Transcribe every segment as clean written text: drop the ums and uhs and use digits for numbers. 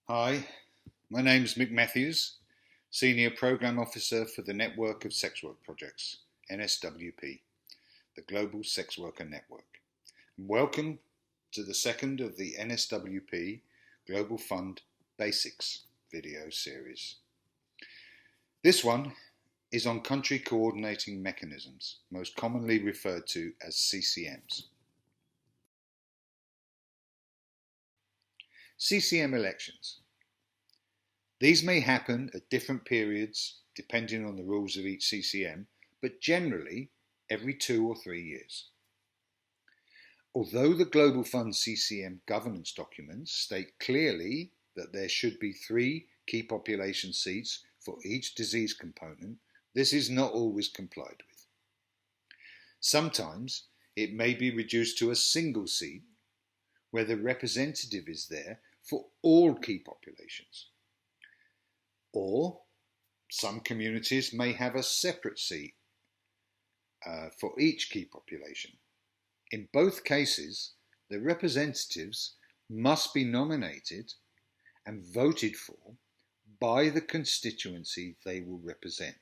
Hi, my name's Mick Matthews, Senior Programme Officer for the Network of Sex Work Projects, NSWP, the Global Sex Worker Network. Welcome to the second of the NSWP Global Fund Basics video series. This one is on country coordinating mechanisms, most commonly referred to as CCMs. CCM elections. These may happen at different periods depending on the rules of each CCM, but generally every 2 or 3 years. Although the Global Fund CCM governance documents state clearly that there should be 3 key population seats for each disease component, this is not always complied with. Sometimes it may be reduced to a single seat where the representative is there for all key populations. Or some communities may have a separate seat for each key population. In both cases, the representatives must be nominated and voted for by the constituency they will represent.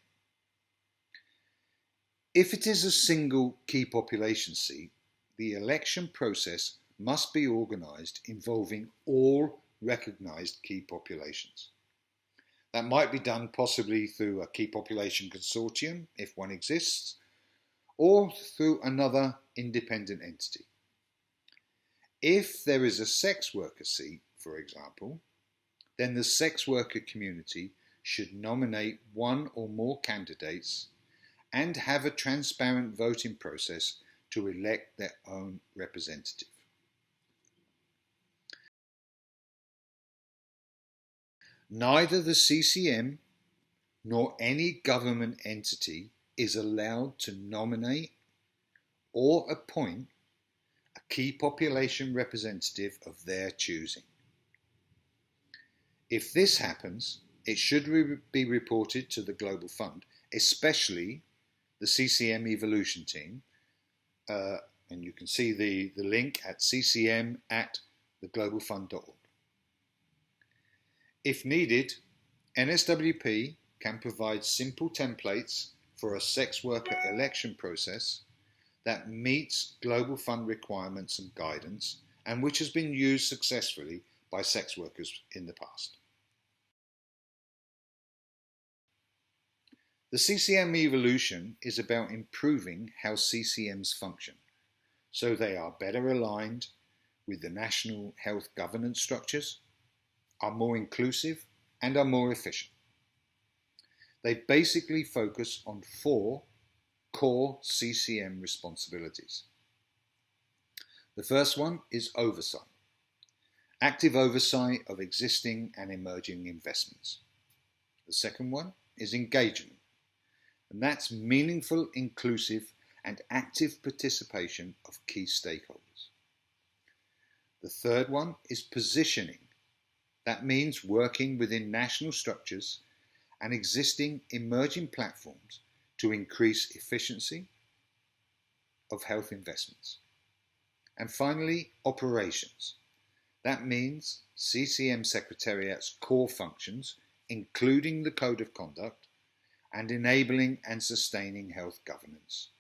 If it is a single key population seat, the election process must be organised involving all recognised key populations. That might be done possibly through a key population consortium, if one exists, or through another independent entity. If there is a sex worker seat, for example, then the sex worker community should nominate one or more candidates and have a transparent voting process to elect their own representative. Neither the CCM nor any government entity is allowed to nominate or appoint a key population representative of their choosing. If this happens, it should be reported to the Global Fund, especially the CCM Evolution team, and you can see the link at ccm@theglobalfund.org. If needed, NSWP can provide simple templates for a sex worker election process that meets Global Fund requirements and guidance, and which has been used successfully by sex workers in the past. The CCM evolution is about improving how CCMs function, so they are better aligned with the national health governance structures, are more inclusive, and are more efficient. They basically focus on 4 core CCM responsibilities. The first one is oversight, active oversight of existing and emerging investments. The second one is engagement, and that's meaningful, inclusive, and active participation of key stakeholders. The third one is positioning. That means working within national structures and existing emerging platforms to increase efficiency of health investments. And finally, operations. That means CCM Secretariat's core functions, including the Code of Conduct, and enabling and sustaining health governance.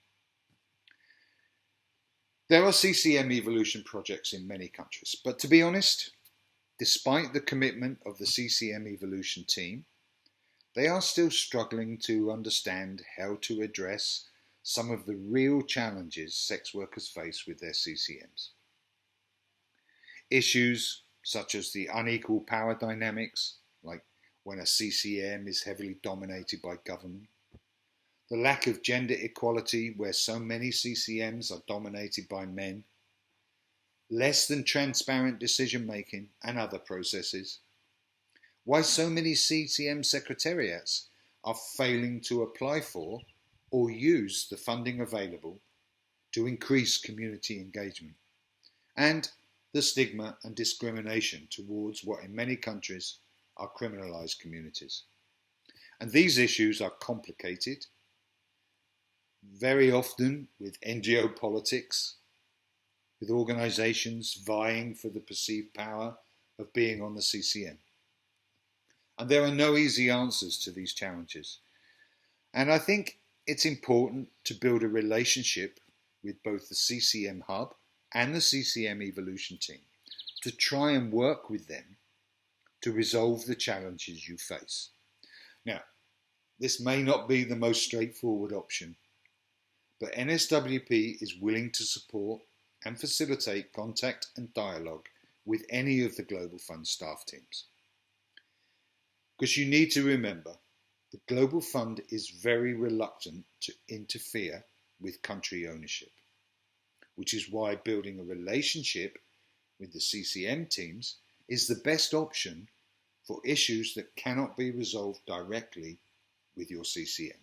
There are CCM evolution projects in many countries, but to be honest, despite the commitment of the CCM evolution team, they are still struggling to understand how to address some of the real challenges sex workers face with their CCMs. Issues such as the unequal power dynamics, like when a CCM is heavily dominated by government, the lack of gender equality where so many CCMs are dominated by men, less than transparent decision making and other processes, why so many CCM secretariats are failing to apply for or use the funding available to increase community engagement, and the stigma and discrimination towards what in many countries are criminalised communities. And these issues are complicated, very often with NGO politics, with organisations vying for the perceived power of being on the CCM. And there are no easy answers to these challenges. And I think it's important to build a relationship with both the CCM Hub and the CCM Evolution team to try and work with them to resolve the challenges you face. Now, this may not be the most straightforward option, but NSWP is willing to support and facilitate contact and dialogue with any of the Global Fund staff teams. Because you need to remember, the Global Fund is very reluctant to interfere with country ownership, which is why building a relationship with the CCM teams is the best option for issues that cannot be resolved directly with your CCM.